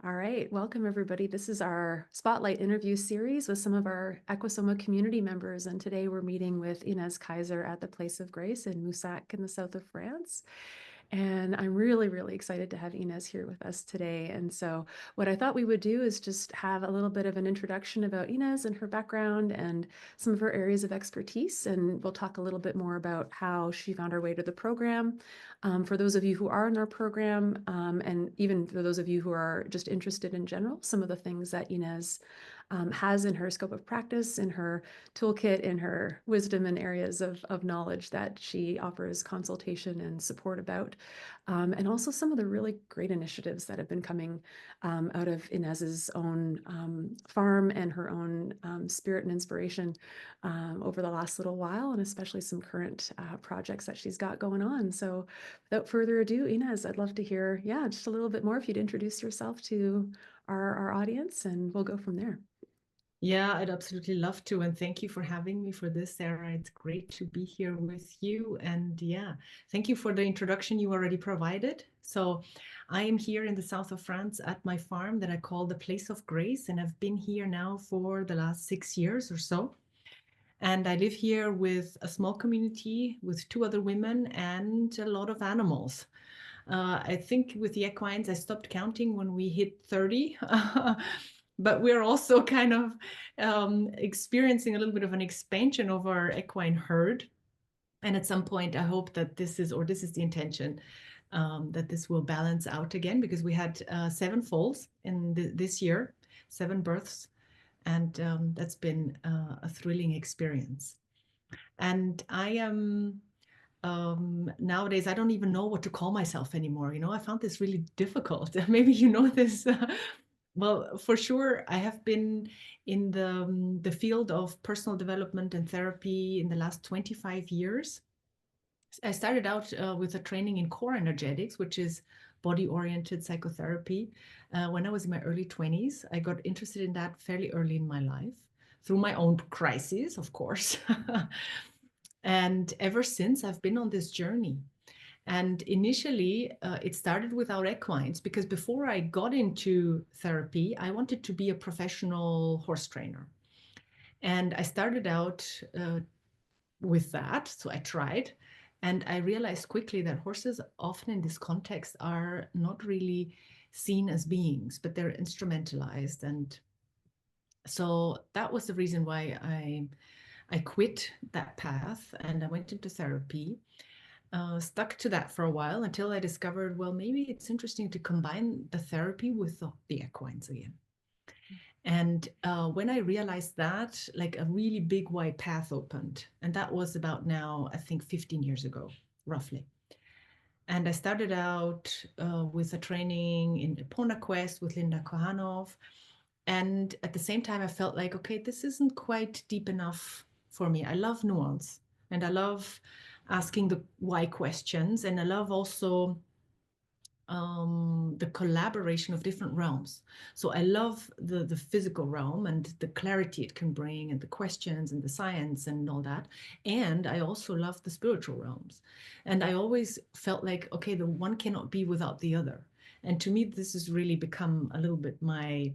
All right, welcome everybody. This is our Spotlight interview series with some of our EQUUSOMA community members, and today we're meeting with Ines Kaiser at the Place of Grace in Moussac in the south of France. And I'm really excited to have Ines here with us today. And so what I thought we would do is just have a little bit of an introduction about Ines and her background and some of her areas of expertise. And we'll talk a little bit more about how she found her way to the program. For those of you who are in our program, and even for those of you who are just interested in general, some of the things that Ines has in her scope of practice, in her toolkit, in her wisdom and areas of knowledge that she offers consultation and support about. And also some of the really great initiatives that have been coming out of Ines's own farm and her own spirit and inspiration over the last little while, and especially some current projects that she's got going on. So without further ado, Ines, I'd love to hear, just a little bit more if you'd introduce yourself to our audience, and we'll go from there. Yeah, I'd absolutely love to. And thank you for having me for this, Sarah. It's great to be here with you. And yeah, thank you for the introduction you already provided. So I am here in the south of France at my farm that I call the Place of Grace. And I've been here now for the last 6 years or so. And I live here with a small community with 2 other women and a lot of animals. I think with the equines, I stopped counting when we hit 30. But we're also kind of experiencing a little bit of an expansion of our equine herd. And at some point, I hope that this is the intention, that this will balance out again, because we had 7 foals in this year, 7 births. And that's been a thrilling experience. And I am nowadays, I don't even know what to call myself anymore. I found this really difficult. Maybe you know this. Well, for sure, I have been in the field of personal development and therapy in the last 25 years. I started out with a training in core energetics, which is body-oriented psychotherapy. When I was in my early 20s, I got interested in that fairly early in my life through my own crises, of course. And ever since, I've been on this journey. And initially, it started with our equines, because before I got into therapy, I wanted to be a professional horse trainer. And I started out with that. So I tried. And I realized quickly that horses often in this context are not really seen as beings, but they're instrumentalized. And so that was the reason why I quit that path and I went into therapy. Stuck to that for a while until I discovered, well, maybe it's interesting to combine the therapy with the equines again. And when I realized that, like a really big wide path opened. And that was about now, I think 15 years ago, roughly. And I started out with a training in Epona Quest with Linda Kohanov. And at the same time, I felt like, okay, this isn't quite deep enough for me. I love nuance and I love asking the why questions. And I love also the collaboration of different realms. So I love the physical realm and the clarity it can bring and the questions and the science and all that. And I also love the spiritual realms. And I always felt like, okay, the one cannot be without the other. And to me, this has really become a little bit my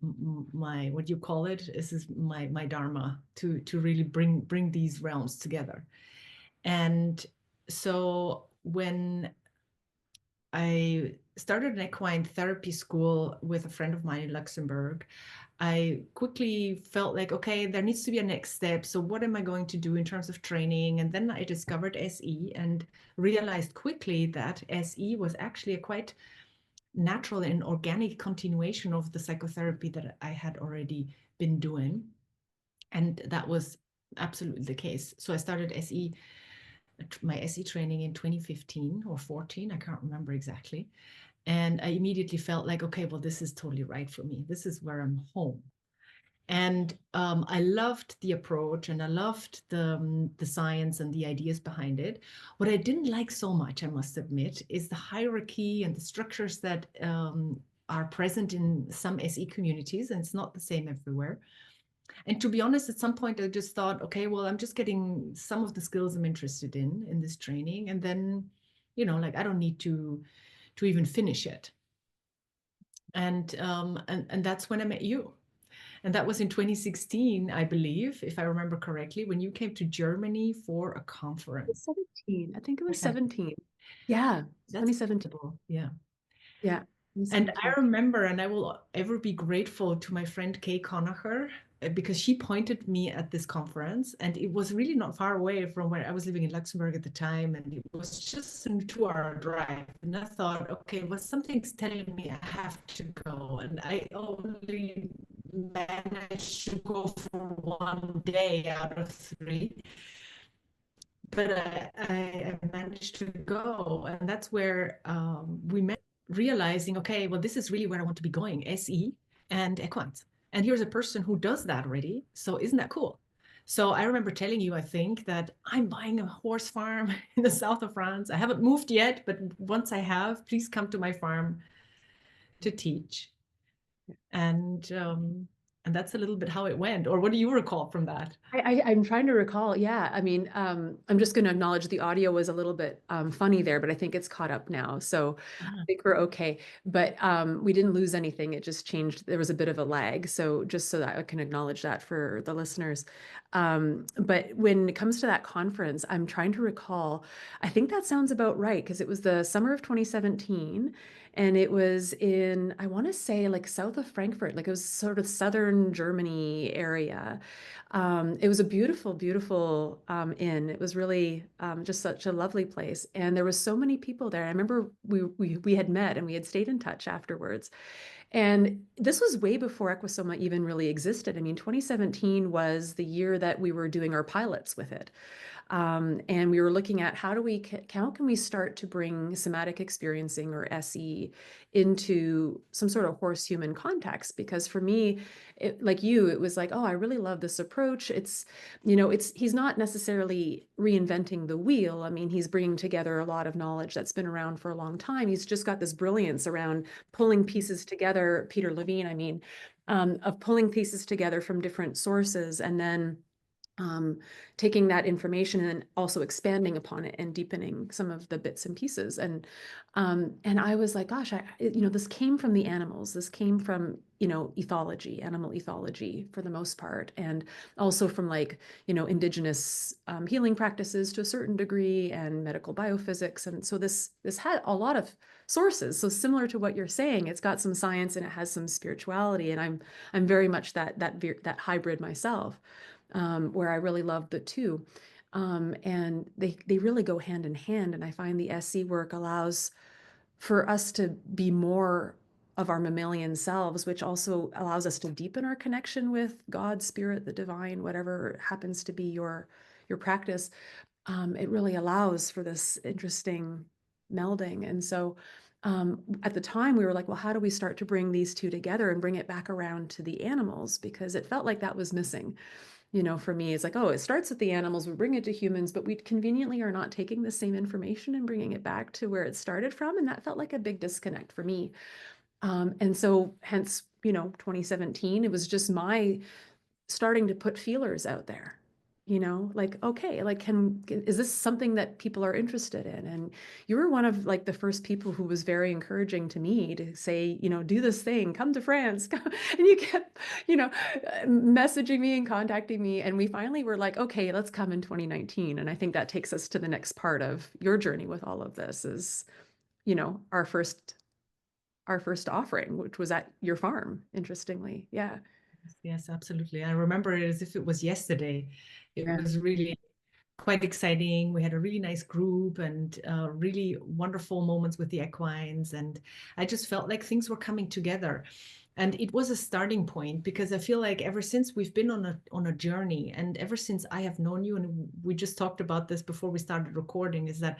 what do you call it? This is my dharma to really bring these realms together. And so when I started an equine therapy school with a friend of mine in Luxembourg, I quickly felt like, okay, there needs to be a next step. So what am I going to do in terms of training? And then I discovered SE and realized quickly that SE was actually a quite natural and organic continuation of the psychotherapy that I had already been doing. And that was absolutely the case. So I started my SE training in 2015 or 14, I can't remember exactly. And I immediately felt like, okay, well, this is totally right for me. This is where I'm home. And I loved the approach and I loved the science and the ideas behind it. What I didn't like so much, I must admit, is the hierarchy and the structures that are present in some SE communities, and it's not the same everywhere. And to be honest, at some point I just thought, okay, well, I'm just getting some of the skills I'm interested in this training. And then, like I don't need to even finish it. And that's when I met you. And that was in 2016, I believe, if I remember correctly, when you came to Germany for a conference. 17. I think it was Okay. 17. Yeah, That's 2017. incredible. Yeah. Yeah, And 2017. I remember, and I will ever be grateful to my friend Kay Conacher, because she pointed me at this conference, and it was really not far away from where I was living in Luxembourg at the time, and it was just a 2-hour drive. And I thought, okay, well, something's telling me I have to go, and I only managed to go for one day out of 3, but I managed to go, and that's where we met, realizing, okay, well, this is really where I want to be going, SE and equines. And here's a person who does that already. So isn't that cool? So I remember telling you, I think, that I'm buying a horse farm in the south of France. I haven't moved yet, but once I have, please come to my farm to teach. And that's a little bit how it went. Or what do you recall from that? I'm trying to recall. Yeah, I mean, I'm just going to acknowledge the audio was a little bit funny there, but I think it's caught up now. So I think we're okay. But we didn't lose anything. It just changed. There was a bit of a lag. So just so that I can acknowledge that for the listeners. But when it comes to that conference, I'm trying to recall, I think that sounds about right because it was the summer of 2017. And it was in, I want to say like south of Frankfurt, like it was sort of southern Germany area. It was a beautiful, beautiful inn. It was really just such a lovely place. And there was so many people there. I remember we had met and we had stayed in touch afterwards. And this was way before EQUUSOMA even really existed. I mean, 2017 was the year that we were doing our pilots with it. And we were looking at how can we start to bring somatic experiencing or SE into some sort of horse human context? Because for me, like you, it was like, oh, I really love this approach. He's not necessarily reinventing the wheel. I mean, he's bringing together a lot of knowledge that's been around for a long time. He's just got this brilliance around pulling pieces together, Peter Levine, I mean, of pulling pieces together from different sources and then taking that information and also expanding upon it and deepening some of the bits and pieces. And I was like, gosh, this came from the animals. This came from, ethology, animal ethology for the most part, and also from like, indigenous healing practices to a certain degree and medical biophysics. And so this had a lot of sources. So similar to what you're saying, it's got some science and it has some spirituality. And I'm very much that hybrid myself. Where I really love the two. And they really go hand in hand. And I find the SC work allows for us to be more of our mammalian selves, which also allows us to deepen our connection with God, spirit, the divine, whatever happens to be your practice. It really allows for this interesting melding. And so at the time we were like, well, how do we start to bring these two together and bring it back around to the animals? Because it felt like that was missing. For me, it's like, oh, it starts with the animals, we bring it to humans, but we conveniently are not taking the same information and bringing it back to where it started from. And that felt like a big disconnect for me. And so hence, 2017, it was just my starting to put feelers out there, like, okay, like, is this something that people are interested in? And you were one of like the first people who was very encouraging to me to say, do this thing, come to France. And you kept, messaging me and contacting me. And we finally were like, okay, let's come in 2019. And I think that takes us to the next part of your journey with all of this is, our first offering, which was at your farm, interestingly. Yeah. Yes, absolutely. I remember it as if it was yesterday. It Yeah. was really quite exciting. We had a really nice group and really wonderful moments with the equines. And I just felt like things were coming together. And it was a starting point because I feel like ever since we've been on a journey, and ever since I have known you, and we just talked about this before we started recording, is that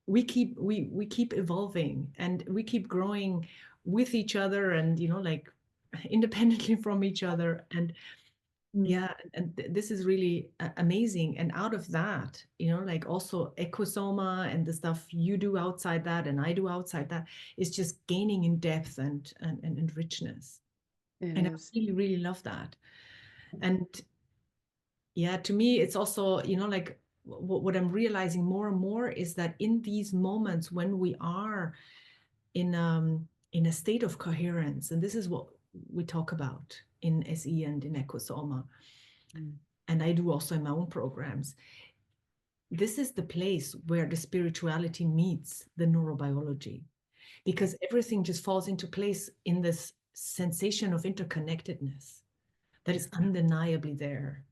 we keep evolving and we keep growing with each other and like independently from each other. And Mm. yeah, and this is really amazing. And out of that, like also EQUUSOMA and the stuff you do outside that and I do outside that is just gaining in depth and richness. It And I is. really, really love that. And yeah, to me, it's also, like what I'm realizing more and more is that in these moments when we are in in a state of coherence. And this is what we talk about in SE and in EQUUSOMA. And I do also in my own programs. This is the place where the spirituality meets the neurobiology, because everything just falls into place in this sensation of interconnectedness that is undeniably there.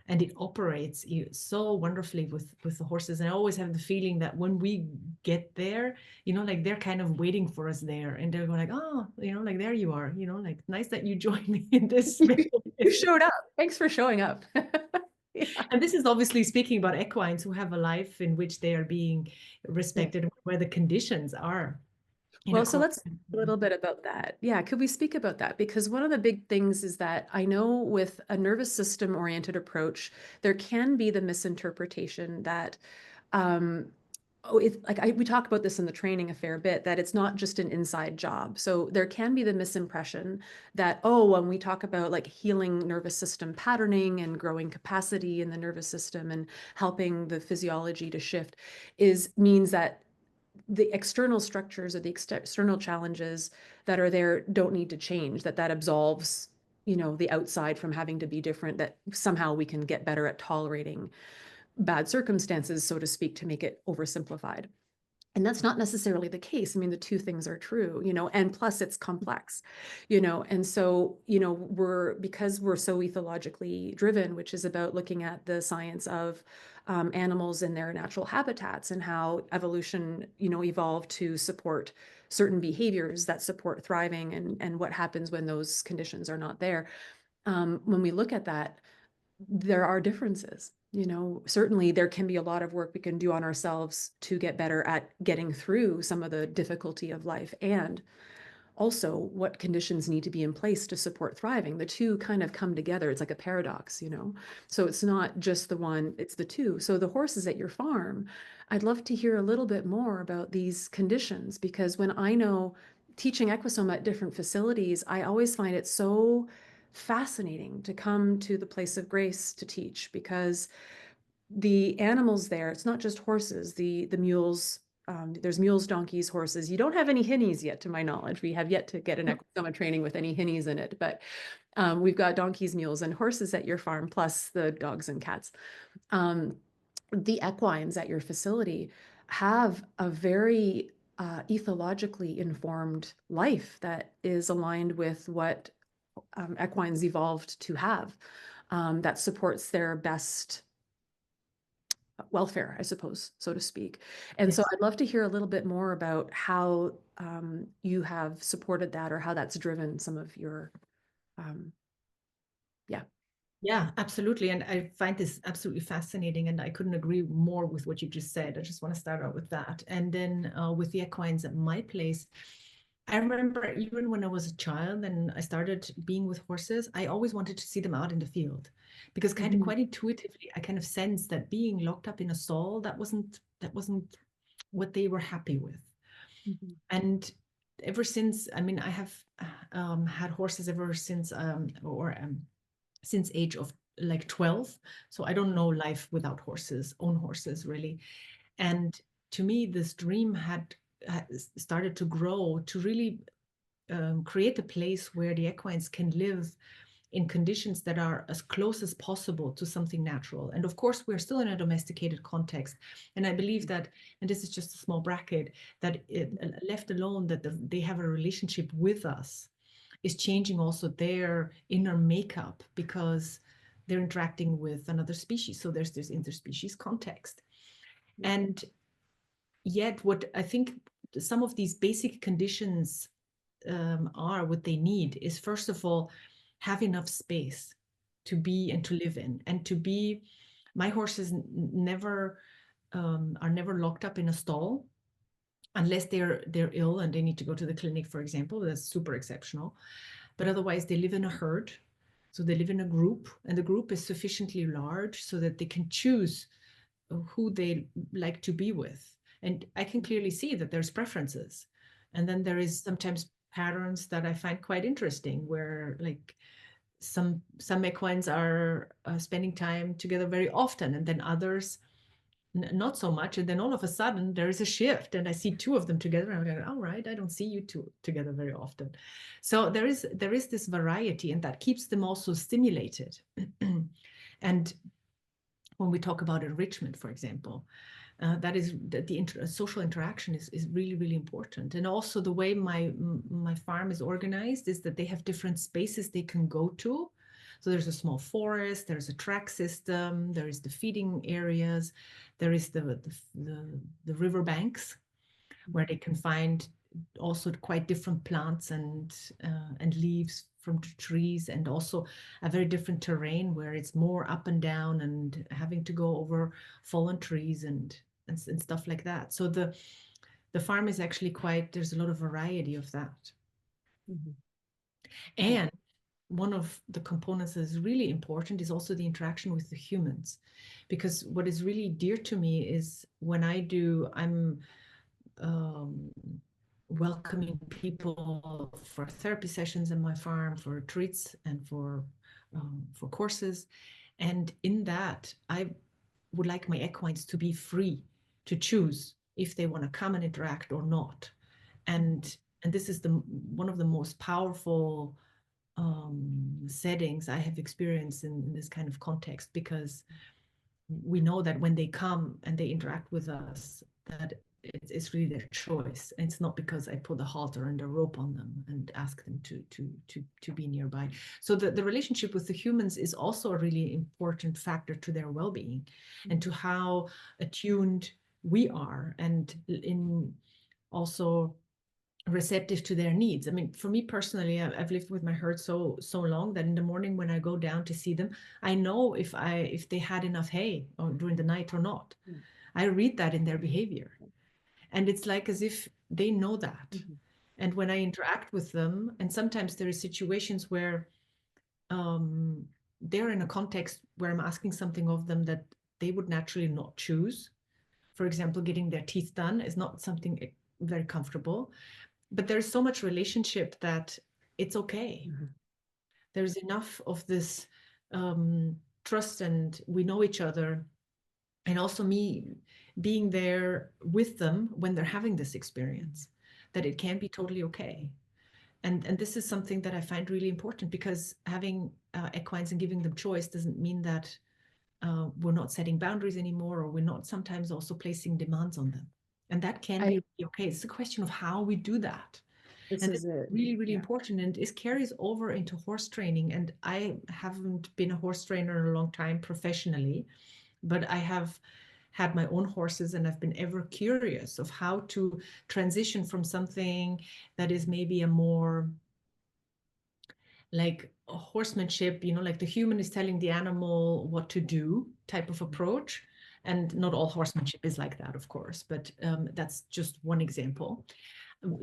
And it operates so wonderfully with the horses. And I always have the feeling that when we get there, you know, like they're kind of waiting for us there, and they're going like, oh, you know, like there you are, you know, like nice that you joined me in this space. You showed up. Thanks for showing up. Yeah. And this is obviously speaking about equines who have a life in which they are being respected, yeah, where the conditions are. Well, so let's talk a little bit about that. Yeah, could we speak about that? Because one of the big things is that I know with a nervous system oriented approach, there can be the misinterpretation that we talk about this in the training a fair bit, that it's not just an inside job. So there can be the misimpression that, oh, when we talk about like healing nervous system patterning and growing capacity in the nervous system and helping the physiology to shift means that the external structures or the external challenges that are there don't need to change, that absolves, the outside from having to be different, that somehow we can get better at tolerating bad circumstances, so to speak, to make it oversimplified. And that's not necessarily the case. I mean, the two things are true, and plus it's complex, and so, because we're so ethologically driven, which is about looking at the science of animals in their natural habitats and how evolution, evolved to support certain behaviors that support thriving, and what happens when those conditions are not there. When we look at that, there are differences. Certainly there can be a lot of work we can do on ourselves to get better at getting through some of the difficulty of life, and also what conditions need to be in place to support thriving. The two kind of come together. It's like a paradox, so it's not just the one, it's the two. So the horses at your farm, I'd love to hear a little bit more about these conditions, because when I know teaching EQUUSOMA at different facilities, I always find it so fascinating to come to the place of grace to teach, because the animals there, it's not just horses, the mules, there's mules, donkeys, horses. You don't have any hinnies yet, to my knowledge. We have yet to get an EQUUSOMA training with any hinnies in it, but we've got donkeys, mules, and horses at your farm, plus the dogs and cats. The equines at your facility have a very ethologically informed life that is aligned with what equines evolved to have, that supports their best welfare, I suppose, so to speak. And so I'd love to hear a little bit more about how you have supported that, or how that's driven some of your, yeah. Yeah, absolutely. And I find this absolutely fascinating, and I couldn't agree more with what you just said. I just want to start out with that. And then with the equines at my place, I remember even when I was a child and I started being with horses, I always wanted to see them out in the field, because kind of quite intuitively, I kind of sensed that being locked up in a stall, that wasn't what they were happy with. And ever since, I mean, I have had horses ever since, since age of like 12. So I don't know life without horses, own horses really. And to me, this dream had started to grow to really create a place where the equines can live in conditions that are as close as possible to something natural. And of course, we're still in a domesticated context. And I believe that, and this is just a small bracket, that left alone, that they have a relationship with us, is changing also their inner makeup, because they're interacting with another species. So there's this interspecies context. And yet what I think some of these basic conditions are, what they need is, first of all, have enough space to be and to live in, and to be, my horses never are never locked up in a stall, unless they're ill and they need to go to the clinic, for example. That's super exceptional. But otherwise they live in a herd. So they live in a group, and the group is sufficiently large so that they can choose who they like to be with. And I can clearly see that there's preferences. And then there is sometimes patterns that I find quite interesting, where like some equines are spending time together very often, and then others not so much. And then all of a sudden there is a shift and I see two of them together. And I'm like, all right, I don't see you two together very often. So there is this variety, and that keeps them also stimulated. And when we talk about enrichment, for example, that is the social interaction is really, really important. And also the way my farm is organized is that they have different spaces they can go to. So there's a small forest, there's a track system, there is the feeding areas, there is the river banks where they can find also quite different plants and leaves from the trees, and also a very different terrain where it's more up and down and having to go over fallen trees and stuff like that. So the farm is actually quite, there's a lot of variety of that. Mhm. And one of the components that is really important is also the interaction with the humans, because what is really dear to me is when I'm welcoming people for therapy sessions in my farm, for retreats, and for courses. And in that, I would like my equines to be free to choose if they want to come and interact or not. And this is one of the most powerful settings I have experienced in this kind of context, because we know that when they come and they interact with us, that it's really their choice. And it's not because I put a halter and a rope on them and ask them to be nearby. So the relationship with the humans is also a really important factor to their well-being and to how attuned we are, and in also receptive to their needs. I mean, for me personally, I've lived with my herd so long that in the morning when I go down to see them, I know if they had enough hay or during the night or not. I read that in their behavior, and it's like as if they know that. And when I interact with them, and sometimes there are situations where they're in a context where I'm asking something of them that they would naturally not choose. For example, getting their teeth done is not something very comfortable, but there's so much relationship that it's okay. There's enough of this trust, and we know each other, and also me being there with them when they're having this experience, that it can be totally okay. And this is something that I find really important, because having equines and giving them choice doesn't mean that we're not setting boundaries anymore, or we're not sometimes also placing demands on them. And that can be really okay. It's a question of how we do that. And it's really, really important. And it carries over into horse training. And I haven't been a horse trainer in a long time professionally, but I have had my own horses, and I've been ever curious of how to transition from something that is maybe a more like a horsemanship, like the human is telling the animal what to do type of approach. And not all horsemanship is like that, of course, but that's just one example.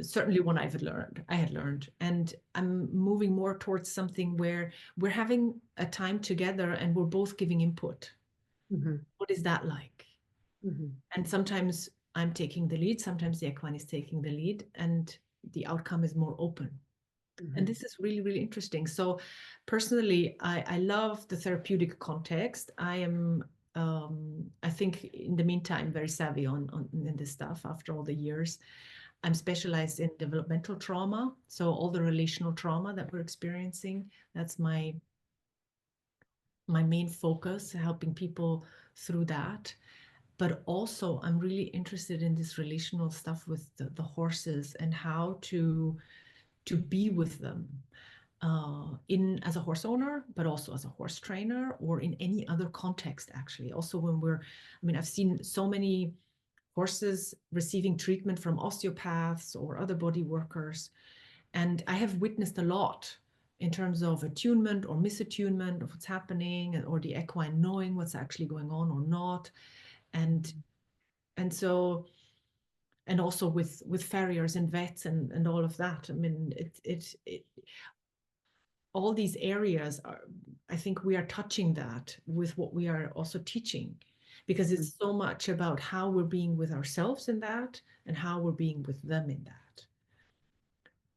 Certainly one I had learned, and I'm moving more towards something where we're having a time together and we're both giving input. What is that like? And sometimes I'm taking the lead, sometimes the equine is taking the lead, and the outcome is more open. And this is really, really interesting. So personally, I love the therapeutic context. I am, I think in the meantime, very savvy in this stuff after all the years. I'm specialized in developmental trauma. So all the relational trauma that we're experiencing, that's my main focus, helping people through that. But also I'm really interested in this relational stuff with the horses, and how to be with them in as a horse owner, but also as a horse trainer, or in any other context, actually. Also when I've seen so many horses receiving treatment from osteopaths or other body workers, and I have witnessed a lot in terms of attunement or misattunement of what's happening, or the equine knowing what's actually going on or not. And so, and also with farriers and vets and all of that. I mean, all these areas are, I think we are touching that with what we are also teaching, because it's so much about how we're being with ourselves in that, and how we're being with them in that.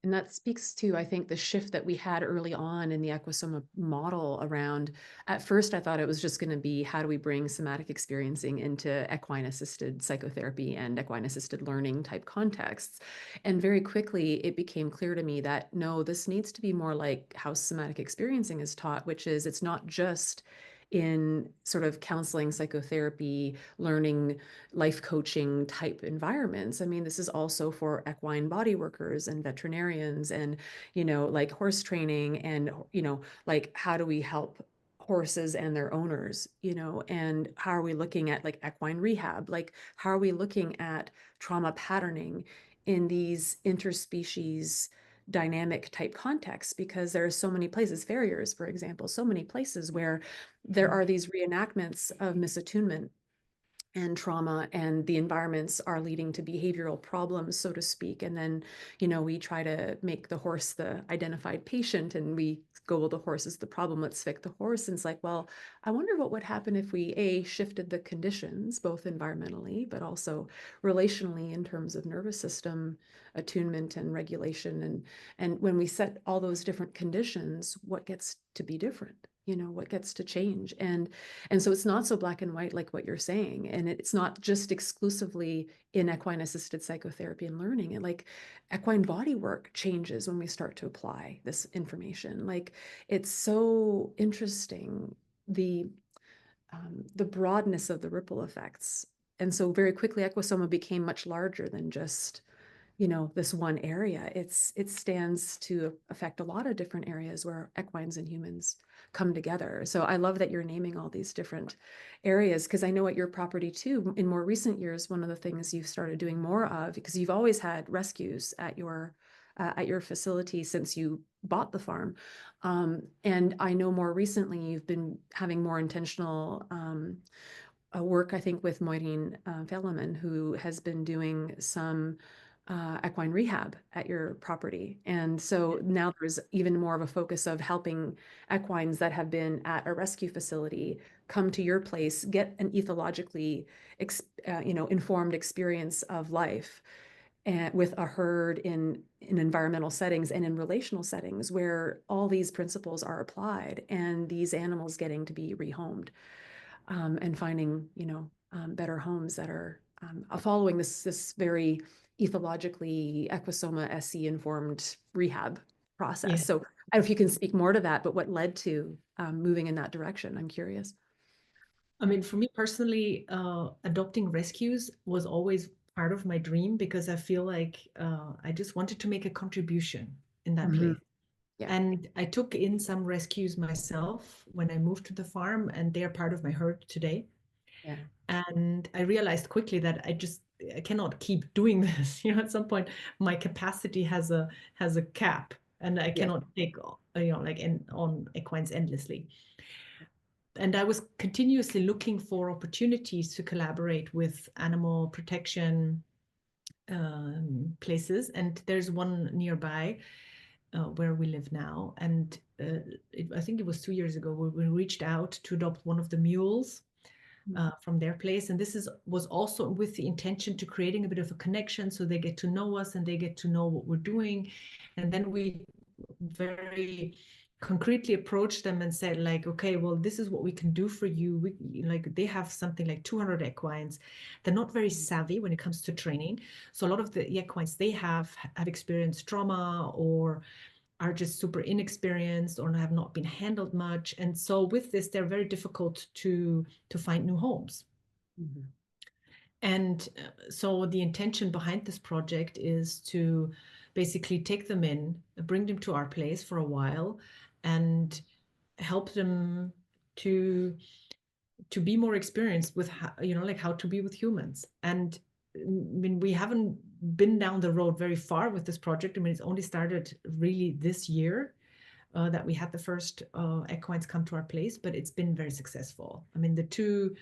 And that speaks to, I think, the shift that we had early on in the EQUUSOMA model around, at first, I thought it was just going to be how do we bring somatic experiencing into equine-assisted psychotherapy and equine-assisted learning type contexts. And very quickly, it became clear to me that no, this needs to be more like how somatic experiencing is taught, which is it's not just in sort of counseling, psychotherapy, learning, life coaching type environments. I mean, this is also for equine body workers and veterinarians and, like horse training and, like how do we help horses and their owners, and how are we looking at like equine rehab? Like, how are we looking at trauma patterning in these interspecies dynamic type contexts? Because there are so many places, farriers, for example, so many places where there are these reenactments of misattunement and trauma, and the environments are leading to behavioral problems, so to speak. And then, we try to make the horse the identified patient, and we go, well, the horse is the problem, let's fix the horse. And it's like, well, I wonder what would happen if we shifted the conditions, both environmentally, but also relationally in terms of nervous system attunement and regulation. And when we set all those different conditions, what gets to be different? What gets to change? And so it's not so black and white like what you're saying. And it's not just exclusively in equine assisted psychotherapy and learning. And like equine body work changes when we start to apply this information. Like it's so interesting, the broadness of the ripple effects. And so very quickly, EQUUSOMA became much larger than just this one area. It stands to affect a lot of different areas where equines and humans come together. So I love that you're naming all these different areas, because I know at your property too, in more recent years, one of the things you've started doing more of, because you've always had rescues at your facility since you bought the farm. And I know more recently you've been having more intentional work, I think, with Maureen Velleman, who has been doing some equine rehab at your property. And so now there's even more of a focus of helping equines that have been at a rescue facility come to your place, get an ethologically informed experience of life, and with a herd in environmental settings and in relational settings where all these principles are applied, and these animals getting to be rehomed, and finding, better homes that are following this very ethologically EQUUSOMA SE informed rehab process. Yeah. So I don't know if you can speak more to that, but what led to moving in that direction? I'm curious. I mean, for me personally, adopting rescues was always part of my dream because I feel like I just wanted to make a contribution in that Mhm. place. Yeah, And I took in some rescues myself when I moved to the farm, and they're part of my herd today. yeah, And I realized quickly that I cannot keep doing this. At some point, my capacity has a cap, and I yes. cannot take like on equines endlessly. And I was continuously looking for opportunities to collaborate with animal protection places. And there's one nearby where we live now. And I think it was 2 years ago we reached out to adopt one of the mules from their place. And was also with the intention to creating a bit of a connection, so they get to know us and they get to know what we're doing. And then we very concretely approached them and said, like, okay, well, this is what we can do for you. Like, they have something like 200 equines. They're not very savvy when it comes to training. So a lot of the equines they have experienced trauma, or are just super inexperienced, or have not been handled much. And so with this, they're very difficult to find new homes. Mhm. And so the intention behind this project is to basically take them in, bring them to our place for a while, and help them to be more experienced with how, like how to be with humans. And I mean, we haven't been down the road very far with this project. I mean, it's only started really this year, that we had the first equines come to our place, but it's been very successful. I mean, the two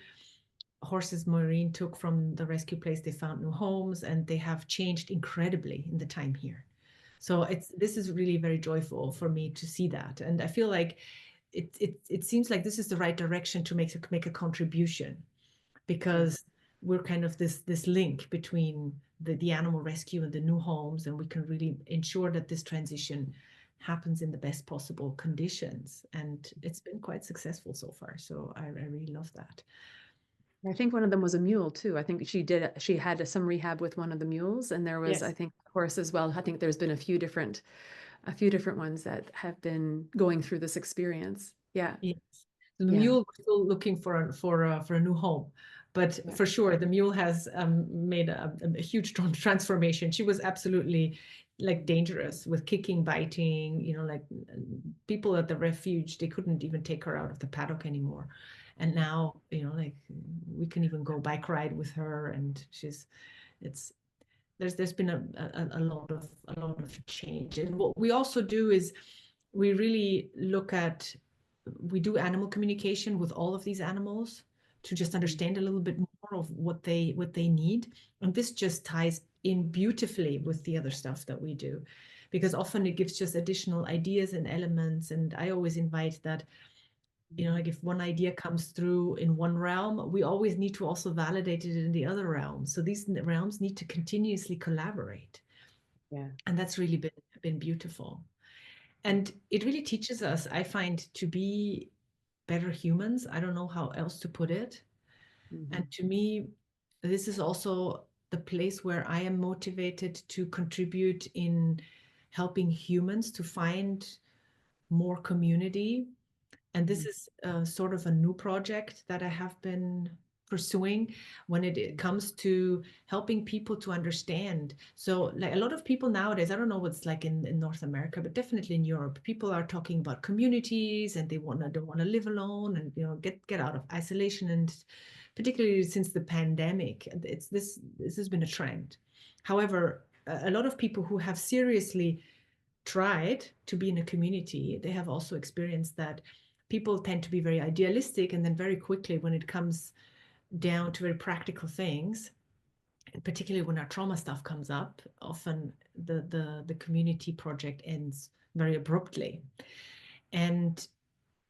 horses Maureen took from the rescue place, they found new homes, and they have changed incredibly in the time here. So this is really very joyful for me to see that. And I feel like it seems like this is the right direction to make a contribution, Yeah. because we're kind of this link between the animal rescue and the new homes, and we can really ensure that this transition happens in the best possible conditions. And it's been quite successful so far. So I really love that. I think one of them was a mule too. I think she had some rehab with one of the mules, and there was, I Yes. think, a horse as well. I think there's been a few different ones that have been going through this experience. Yeah. Yes. The Yeah. mule, we're still looking for a new home, but Yeah. for sure the mule has made a huge transformation. She was absolutely like dangerous with kicking, biting, like people at the refuge, they couldn't even take her out of the paddock anymore. And now, like we can even go bike ride with her, and it's there's been a lot of change. And what we also do is we really look at, we do animal communication with all of these animals to just understand a little bit more of what they need. And this just ties in beautifully with the other stuff that we do, because often it gives just additional ideas and elements. And I always invite that, like if one idea comes through in one realm, we always need to also validate it in the other realm. So these realms need to continuously collaborate. Yeah. And that's really been beautiful. And it really teaches us, I find, to be better humans. I don't know how else to put it. And Mhm. to me, this is also the place where I am motivated to contribute in helping humans to find more community. And this Mhm. is sort of a new project that I have been pursuing when it comes to helping people to understand. So like a lot of people nowadays, I don't know what's like in North America, but definitely in Europe, people are talking about communities, and they don't want to live alone, and get out of isolation. And particularly since the pandemic, this has been a trend. However, a lot of people who have seriously tried to be in a community, they have also experienced that people tend to be very idealistic, and then very quickly when it comes down to very practical things, particularly when our trauma stuff comes up, often the community project ends very abruptly. And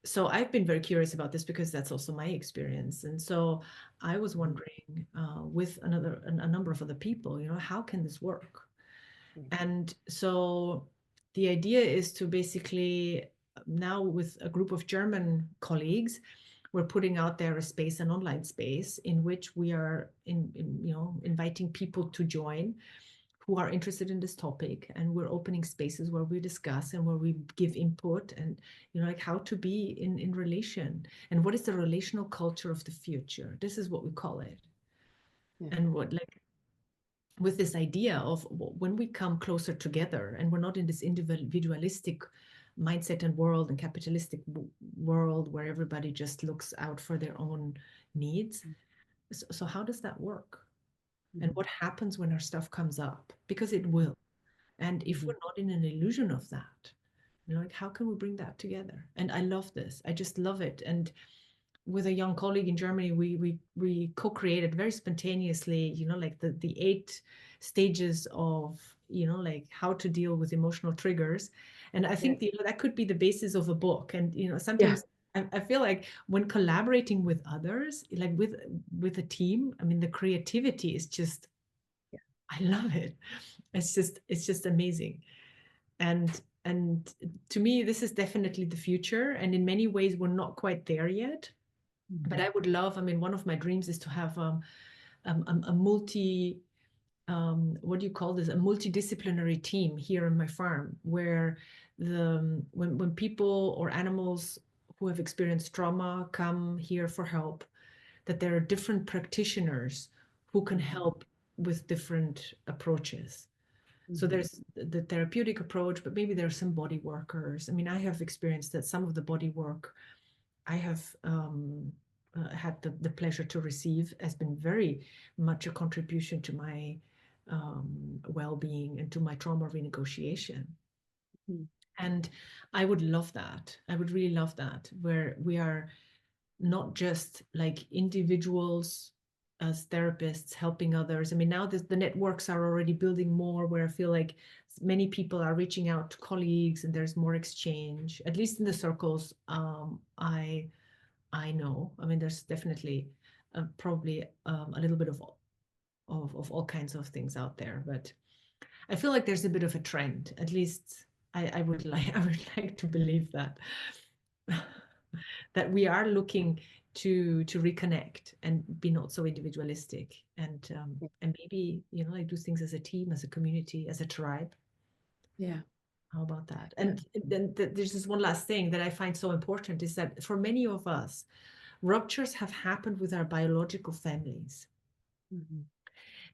so I've been very curious about this because that's also my experience. And so I was wondering with a number of other people, how can this work? And so the idea is to basically, now with a group of German colleagues, we're putting out there a space, an online space, in which we are inviting people to join who are interested in this topic, and we're opening spaces where we discuss and where we give input, and like how to be in relation, and what is the relational culture of the future. This is what we call it. Yeah. And what, like, with this idea of when we come closer together and we're not in this individualistic mindset and world and capitalistic world where everybody just looks out for their own needs. So how does that work? And what happens when our stuff comes up? Because it will. And if we're not in an illusion of that, like how can we bring that together? And I love this. I just love it. And with a young colleague in Germany, we co-created very spontaneously, like the 8 stages of, like how to deal with emotional triggers. And I think that could be the basis of a book. And Yeah. sometimes I feel like when collaborating with others, like with a team, I mean, the creativity is just, I love it. It's just amazing. And to me, this is definitely the future. And in many ways, we're not quite there yet. But I would love, I mean, one of my dreams is to have a what do you call this? A multidisciplinary team here on my farm, where when people or animals who have experienced trauma come here for help, that there are different practitioners who can help with different approaches. So there's the therapeutic approach, but maybe there are some body workers. I mean, I have experienced that some of the body work I have had the pleasure to receive has been very much a contribution to my well-being and to my trauma renegotiation. And I would love that. I would really love that, where we are not just like individuals as therapists helping others. I mean, now the networks are already building more, where I feel like many people are reaching out to colleagues and there's more exchange, at least in the circles I know. I mean, there's definitely probably a little bit of all kinds of things out there, but I feel like there's a bit of a trend. At least I would like I would like to believe that that we are looking to reconnect and be not so individualistic, and maybe, you know, like do things as a team, as a community, as a tribe. Yeah. How about that? And then there's this one last thing that I find so important, is that for many of us, ruptures have happened with our biological families. Mhm.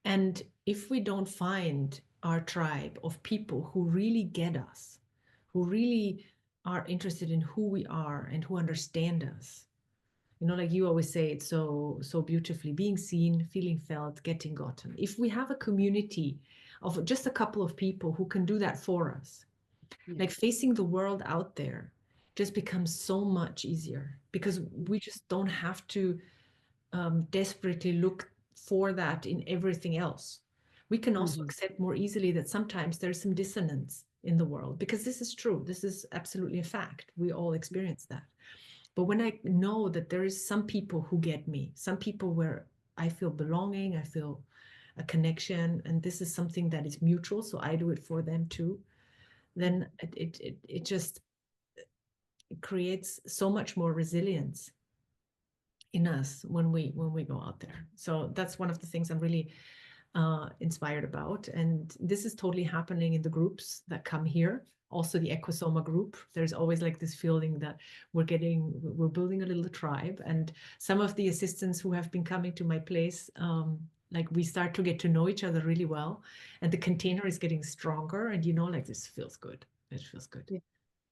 And if we don't find our tribe of people who really get us, who really are interested in who we are and who understand us, you know, like you always say it so beautifully, being seen, feeling felt, getting gotten. If we have a community of just a couple of people who can do that for us, Yeah. like facing the world out there just becomes so much easier, because we just don't have to desperately look for that in everything else. We can also Mhm. accept more easily that sometimes there's some dissonance in the world, because this is true. This is absolutely a fact. We all experience that. But when I know that there is some people who get me, some people where I feel belonging, I feel a connection, and this is something that is mutual, so I do it for them too, then it just creates so much more resilience in us when we go out there. So that's one of the things I'm really inspired about, and this is totally happening in the groups that come here. Also the EQUUSOMA group, there's always like this feeling that we're building a little tribe, and some of the assistants who have been coming to my place, like we start to get to know each other really well, and the container is getting stronger, and you know, like this feels good. It feels good. Yeah.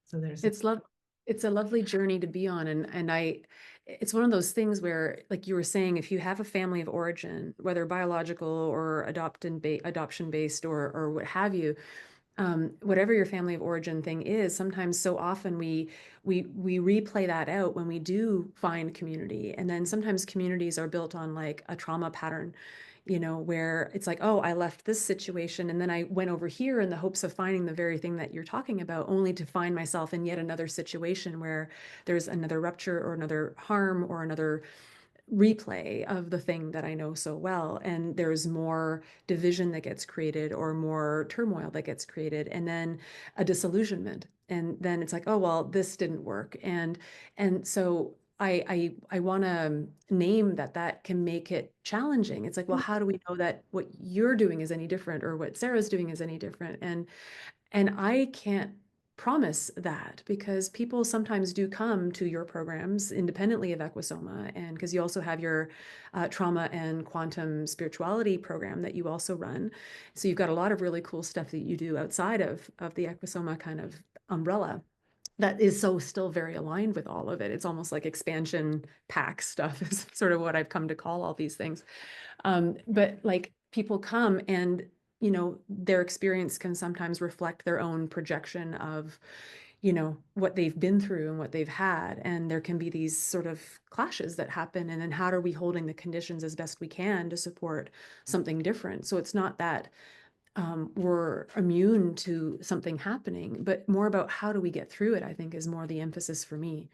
So there's It's a lovely journey to be on. And it's one of those things where, like you were saying, if you have a family of origin, whether biological or adoption based or what have you, whatever your family of origin thing is, sometimes so often we replay that out when we do find community. And then sometimes communities are built on like a trauma pattern, you know, where it's like, oh, I left this situation and then I went over here in the hopes of finding the very thing that you're talking about, only to find myself in yet another situation where there's another rupture or another harm or another replay of the thing that I know so well. And there's more division that gets created or more turmoil that gets created, and then a disillusionment. And then it's like, oh, well, this didn't work. And so I want to name that can make it challenging. It's like, well, how do we know that what you're doing is any different or what Sarah's doing is any different? And I can't promise that, because people sometimes do come to your programs independently of EQUUSOMA, and because you also have your trauma and quantum spirituality program that you also run. So you've got a lot of really cool stuff that you do outside of the EQUUSOMA kind of umbrella that is so still very aligned with all of it. It's almost like expansion pack stuff is sort of what I've come to call all these things. But like people come and, you know, their experience can sometimes reflect their own projection of, you know, what they've been through and what they've had. And there can be these sort of clashes that happen. And then how are we holding the conditions as best we can to support something different? So it's not that we're immune to something happening, but more about how do we get through it, I think, is more the emphasis for me.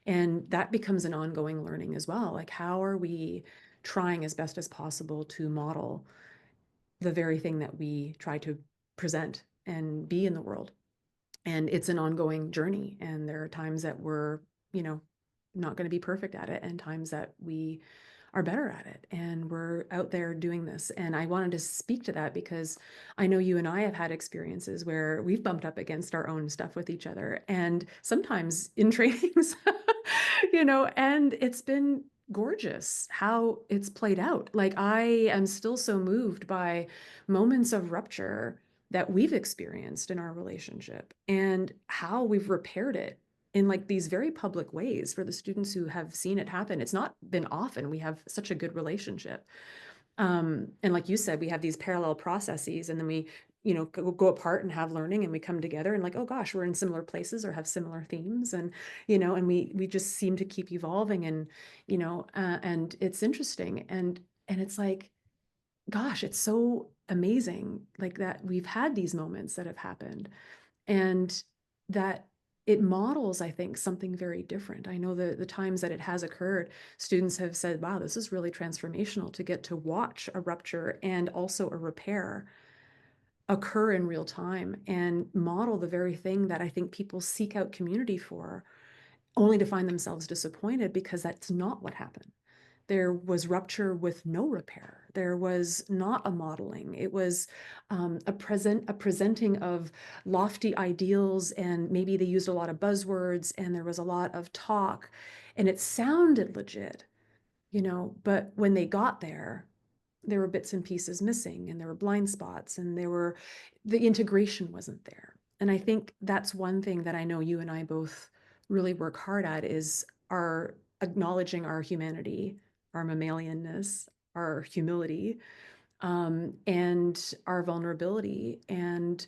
And that becomes an ongoing learning as well. Like, how are we trying as best as possible to model the very thing that we try to present and be in the world? And it's an ongoing journey. And there are times that we're, you know, not going to be perfect at it, and times that we are better at it. And we're out there doing this. And I wanted to speak to that because I know you and I have had experiences where we've bumped up against our own stuff with each other, and sometimes in trainings, you know, and it's been gorgeous how it's played out. Like, I am still so moved by moments of rupture that we've experienced in our relationship and how we've repaired it in like these very public ways for the students who have seen it happen. It's not been often. We have such a good relationship. And like you said, we have these parallel processes, and then we, you know, go apart and have learning, and we come together and like, oh gosh, we're in similar places or have similar themes. And, you know, and we just seem to keep evolving, and, you know, and it's interesting. And it's like, gosh, it's so amazing like that we've had these moments that have happened, and that it models, I think, something very different. I know the times that it has occurred, students have said, wow, this is really transformational to get to watch a rupture and also a repair occur in real time and model the very thing that I think people seek out community for, only to find themselves disappointed because that's not what happened. There was rupture with no repair. There was not a modeling. It was a presenting of lofty ideals, and maybe they used a lot of buzzwords, and there was a lot of talk, and it sounded legit, but when they got there were bits and pieces missing, and there were blind spots, and the integration wasn't there. And I think that's one thing that I know you and I both really work hard at, is our acknowledging our humanity, our mammalianness, our humility, and our vulnerability and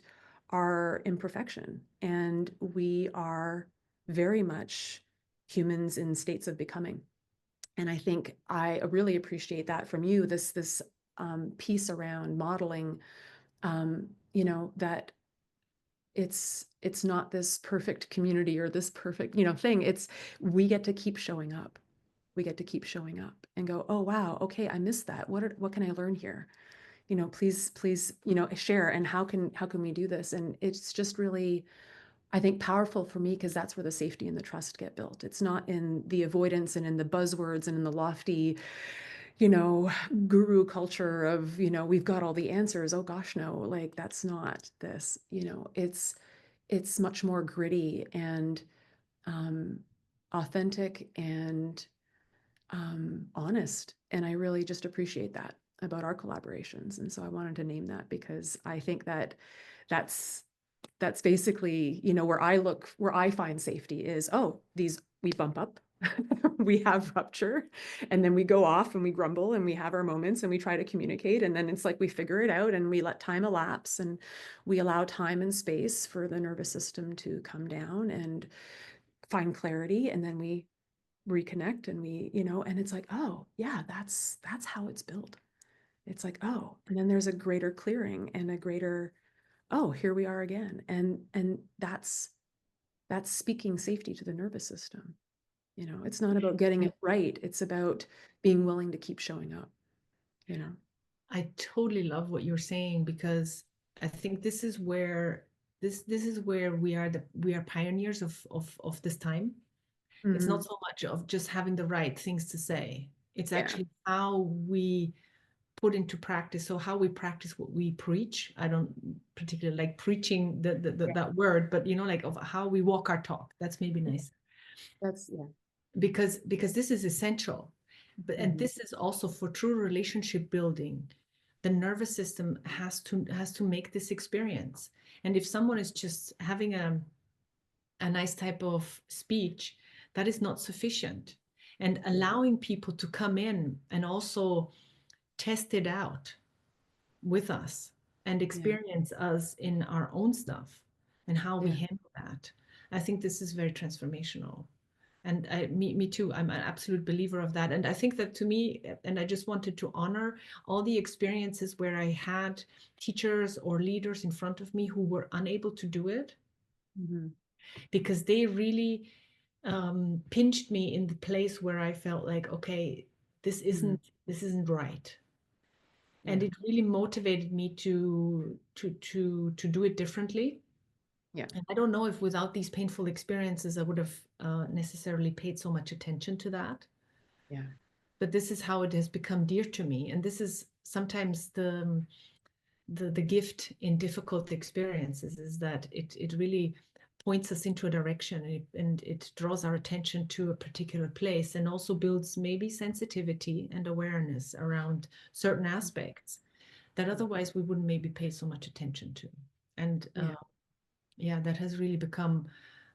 our imperfection. And we are very much humans in states of becoming. And I think I really appreciate that from you, this piece around modeling, that it's not this perfect community or this perfect, thing. It's, we get to keep showing up. We get to keep showing up and go, oh, wow, okay, I missed that. What can I learn here? Please, share. And how can we do this? And it's just really, I think, powerful for me, because that's where the safety and the trust get built. It's not in the avoidance and in the buzzwords and in the lofty, guru culture of, we've got all the answers. Oh gosh, no, like that's not this, it's much more gritty and um, authentic and honest. And I really just appreciate that about our collaborations. And so I wanted to name that, because I think that that's that's basically, where I find safety is, oh, we bump up, we have rupture, and then we go off and we grumble and we have our moments and we try to communicate. And then it's like we figure it out and we let time elapse and we allow time and space for the nervous system to come down and find clarity. And then we reconnect and and it's like, oh yeah, that's how it's built. It's like, oh, and then there's a greater clearing and a greater, oh, here we are again. And that's speaking safety to the nervous system. It's not about getting it right. It's about being willing to keep showing up, you know. I totally love what you're saying, because I think this is where we are pioneers of this time. It's not so much of just having the right things to say. It's Yeah. actually how we put into practice. So how we practice what we preach. I don't particularly like preaching Yeah. that word, but like of how we walk our talk. That's maybe nice, That's yeah. because this is essential. And Mhm. this is also for true relationship building. The nervous system has to make this experience. And if someone is just having a nice type of speech, that is not sufficient. And allowing people to come in and also test it out with us and Yeah. experience us in our own stuff and how we Yeah. handle that. I think this is very transformational. And me too. I'm an absolute believer of that. And I think that to me, and I just wanted to honor all the experiences where I had teachers or leaders in front of me who were unable to do it, Mhm. because they really pinched me in the place where I felt like, okay, this Mhm. isn't this isn't right. And Yeah. it really motivated me to do it differently. Yeah. And I don't know if without these painful experiences I would have necessarily paid so much attention to that. Yeah. But this is how it has become dear to me, and this is sometimes the gift in difficult experiences, is that it really points us into a direction, and it draws our attention to a particular place, and also builds maybe sensitivity and awareness around certain aspects that otherwise we wouldn't maybe pay so much attention to. And Yeah. yeah, that has really become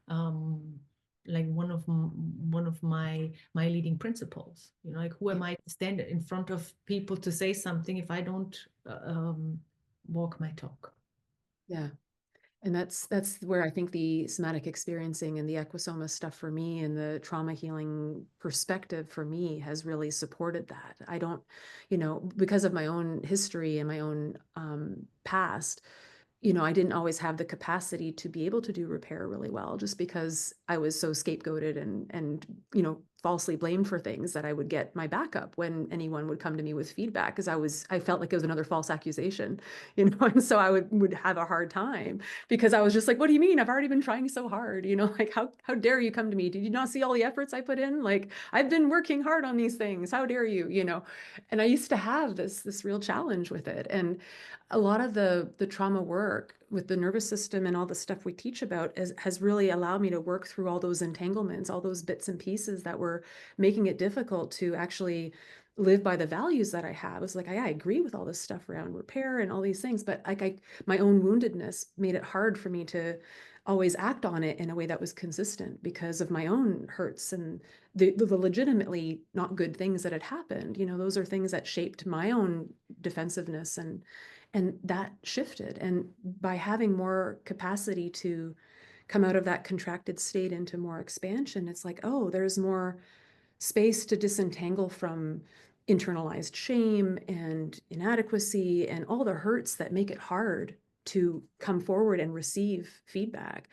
um, like one of my leading principles. Like, who Yeah. am I to stand in front of people to say something if I don't walk my talk? Yeah. And that's where I think the somatic experiencing and the EQUUSOMA stuff for me, and the trauma healing perspective for me, has really supported that. I don't, because of my own history and my own past, I didn't always have the capacity to be able to do repair really well, just because I was so scapegoated and falsely blamed for things, that I would get my back up when anyone would come to me with feedback, because I felt like it was another false accusation, and so I would have a hard time, because I was just like, what do you mean? I've already been trying so hard, like how dare you come to me? Did you not see all the efforts I put in? Like, I've been working hard on these things. How dare you? And I used to have this real challenge with it. And a lot of the trauma work with the nervous system and all the stuff we teach about has really allowed me to work through all those entanglements, all those bits and pieces that were making it difficult to actually live by the values that I have. It's like, I agree with all this stuff around repair and all these things, but like my own woundedness made it hard for me to always act on it in a way that was consistent, because of my own hurts and the legitimately not good things that had happened. Those are things that shaped my own defensiveness, and that shifted. And by having more capacity to come out of that contracted state into more expansion, it's like, oh, there's more space to disentangle from internalized shame and inadequacy and all the hurts that make it hard to come forward and receive feedback,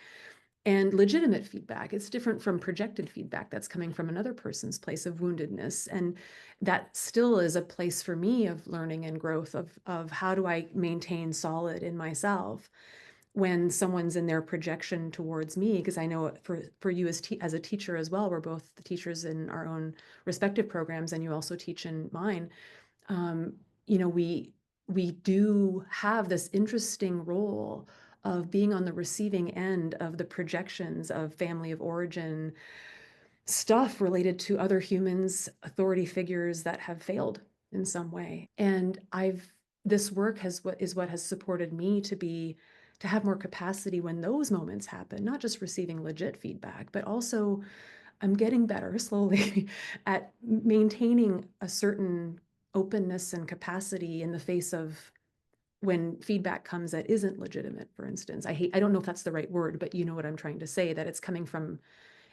and legitimate feedback. It's different from projected feedback that's coming from another person's place of woundedness. And that still is a place for me of learning and growth, of how do I maintain solid in myself when someone's in their projection towards me. Because I know for you as a teacher as well, we're both the teachers in our own respective programs, and you also teach in mine. um, we do have this interesting role of being on the receiving end of the projections of family of origin stuff related to other humans, authority figures that have failed in some way. And this work is what has supported me to have more capacity when those moments happen, not just receiving legit feedback, but also I'm getting better slowly at maintaining a certain openness and capacity in the face of when feedback comes that isn't legitimate. For instance, I don't know if that's the right word, but you know what I'm trying to say, that it's coming from,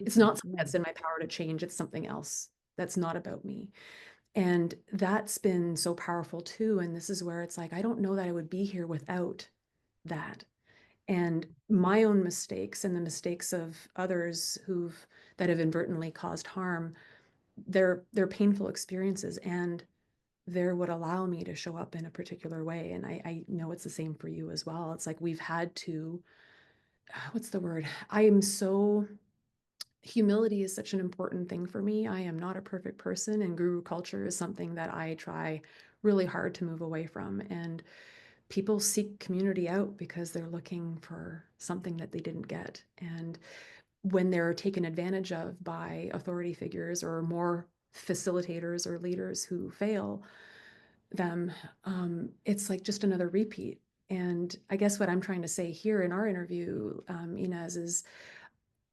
it's not something that's in my power to change. It's something else that's not about me. And that's been so powerful too. And this is where it's like, I don't know that I would be here without that. And my own mistakes and the mistakes of others that have inadvertently caused harm, they're painful experiences, and they're what allow me to show up in a particular way. And I know it's the same for you as well. It's like we've had to, what's the word? Humility is such an important thing for me. I am not a perfect person, and guru culture is something that I try really hard to move away from. And people seek community out because they're looking for something that they didn't get. And when they're taken advantage of by authority figures or more facilitators or leaders who fail them, it's like just another repeat. And I guess what I'm trying to say here in our interview, Ines, is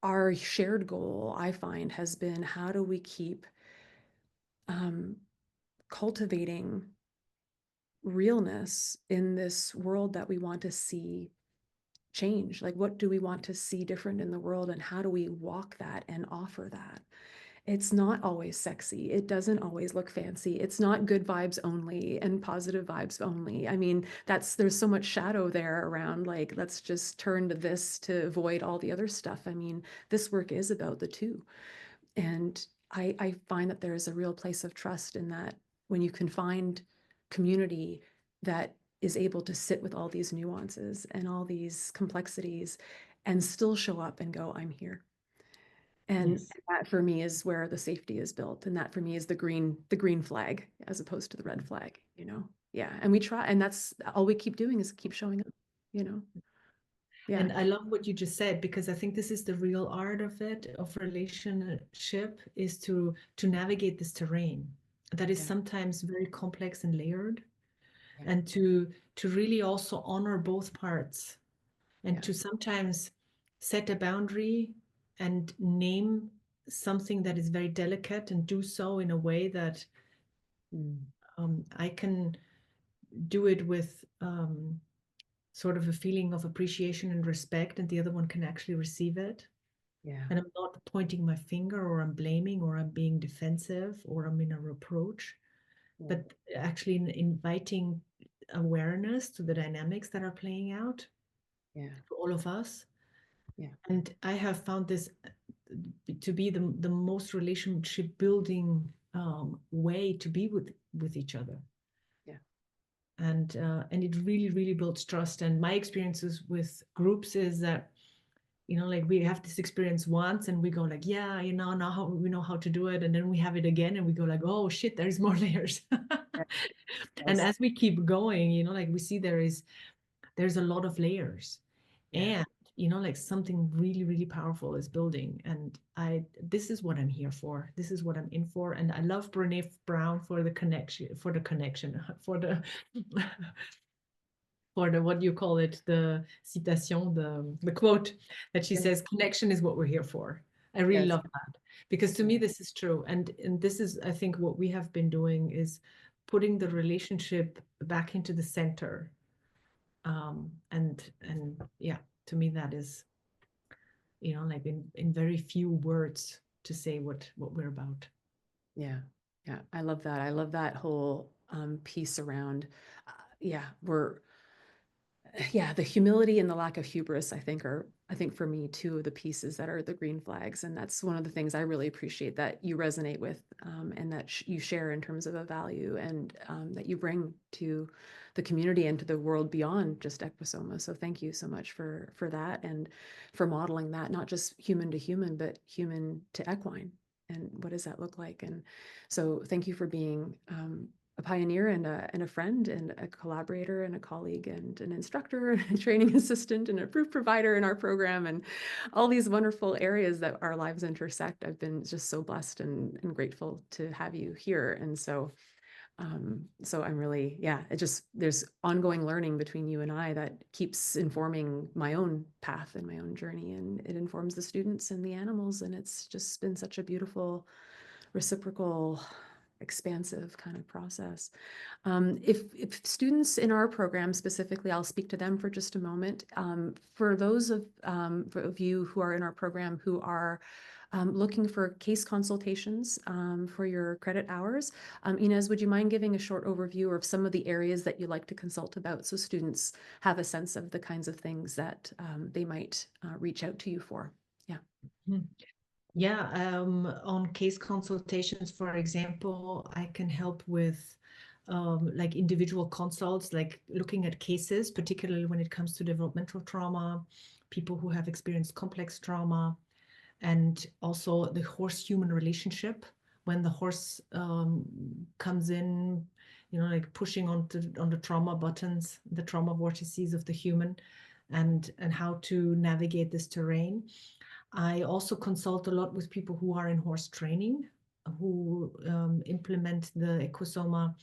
our shared goal, I find, has been, how do we keep um, cultivating realness in this world that we want to see change? Like, what do we want to see different in the world, and how do we walk that and offer that? It's not always sexy. It doesn't always look fancy. It's not good vibes only and positive vibes only. I mean, there's so much shadow there around, like, let's just turn to this to avoid all the other stuff. I mean, this work is about the two. And I find that there's a real place of trust in that, when you can find community that is able to sit with all these nuances and all these complexities and still show up and go, I'm here. And Yes. that for me is where the safety is built. And that for me is the green flag as opposed to the red flag. Yeah. And we try, and that's all we keep doing is keep showing up. Yeah. And I love what you just said, because I think this is the real art of it, of relationship, is to navigate this terrain that is Yeah. sometimes very complex and layered, Yeah. and to really also honor both parts, and Yeah. to sometimes set a boundary and name something that is very delicate, and do so in a way that I can do it with sort of a feeling of appreciation and respect, and the other one can actually receive it. Yeah. And I'm not pointing my finger, or I'm blaming, or I'm being defensive, or I'm in a reproach, Yeah. but actually inviting awareness to the dynamics that are playing out. Yeah. for all of us. Yeah. And I have found this to be the most relationship building way to be with each other. Yeah. And it really builds trust. And my experiences with groups is that, you know, like we have this experience once and we go like, yeah, you know, now we know how to do it, and then we have it again and we go like, oh shit, there's more layers. And Yes. as we keep going, you know, like we see there's a lot of layers. Yeah. And you know, like something really powerful is building. And this is what I'm here for. This is what I'm in for. And I love Brene Brown for the connection, for the for the, what do you call it, the citation, the quote that she Yeah. says, connection is what we're here for. I really Yes. love that, because to Yeah. me this is true. And this is, I think, what we have been doing is putting the relationship back into the center. And yeah, to me that is, you know, like in very few words to say what we're about. Yeah. Yeah. I love that. I love that whole piece around, yeah, the humility and the lack of hubris, I think for me, two of the pieces that are the green flags. And that's one of the things I really appreciate that you resonate with, and that you share in terms of a value, and that you bring to the community and to the world beyond just EQUUSOMA. So thank you so much for that, and for modeling that, not just human to human, but human to equine. And what does that look like? And so thank you for being a pioneer and a friend and a collaborator and a colleague and an instructor and a training assistant and a proof provider in our program, and all these wonderful areas that our lives intersect. I've been just so blessed and grateful to have you here. And so so I'm really, yeah, there's ongoing learning between you and I that keeps informing my own path and my own journey, and it informs the students and the animals. And it's just been such a beautiful, reciprocal, expansive kind of process. If students in our program specifically, I'll speak to them for just a moment. For those of you who are in our program who are looking for case consultations for your credit hours, Ines, would you mind giving a short overview of some of the areas that you like to consult about, so students have a sense of the kinds of things that they might reach out to you for? Yeah. Mhm. Yeah, on case consultations, for example, I can help with like individual consults, like looking at cases, particularly when it comes to developmental trauma, people who have experienced complex trauma, and also the horse-human relationship. When the horse comes in, you know, like pushing on the trauma buttons, the trauma vortices of the human, and how to navigate this terrain. I also consult a lot with people who are in horse training, who implement the EQUUSOMA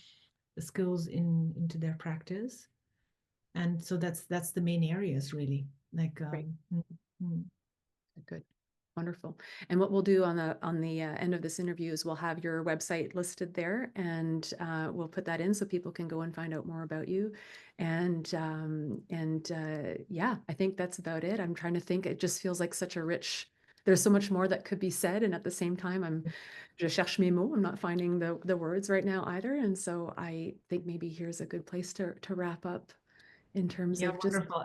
skills into their practice. And so that's the main areas, really. Like, Great. mm. Good. Wonderful. And what we'll do on the end of this interview is we'll have your website listed there, and we'll put that in so people can go and find out more about you. And yeah, I think that's about it. I'm trying to think. It just feels like such a rich. There's so much more that could be said, and at the same time, je cherche mes mots. I'm not finding the words right now either. And so I think maybe here's a good place to wrap up in terms Yeah, of just. wonderful.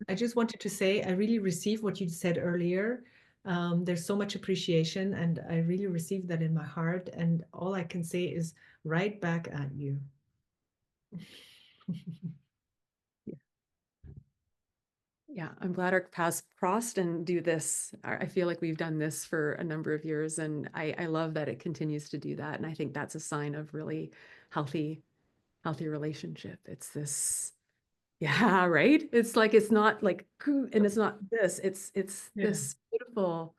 I just wanted to say I really received what you said earlier. There's so much appreciation, and I really received that in my heart. And all I can say is right back at you. Yeah, I'm glad our paths crossed and do this. I feel like we've done this for a number of years, and I love that it continues to do that. And I think that's a sign of really healthy, healthy relationship. It's this, yeah, right? It's like, it's not like, and it's not this, it's Yeah. this beautiful,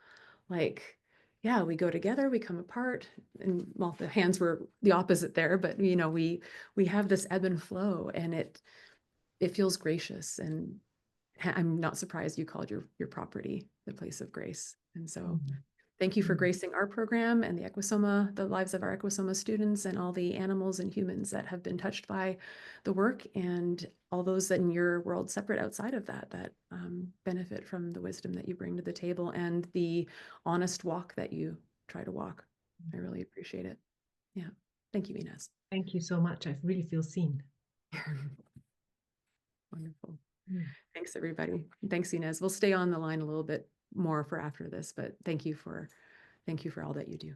like, yeah, we go together, we come apart, and well, the hands were the opposite there, but you know, we have this ebb and flow, and it feels gracious. And I'm not surprised you called your property the place of grace. And so Mhm. thank you for Mhm. gracing our program and the lives of our EQUUSOMA students, and all the animals and humans that have been touched by the work, and all those that in your world separate outside of that benefit from the wisdom that you bring to the table, and the honest walk that you try to walk. I really appreciate it. Yeah. Thank you, Ines. Thank you so much. I really feel seen. Wonderful. Thanks, everybody. Thanks, Ines. We'll stay on the line a little bit more for after this, but thank you for all that you do.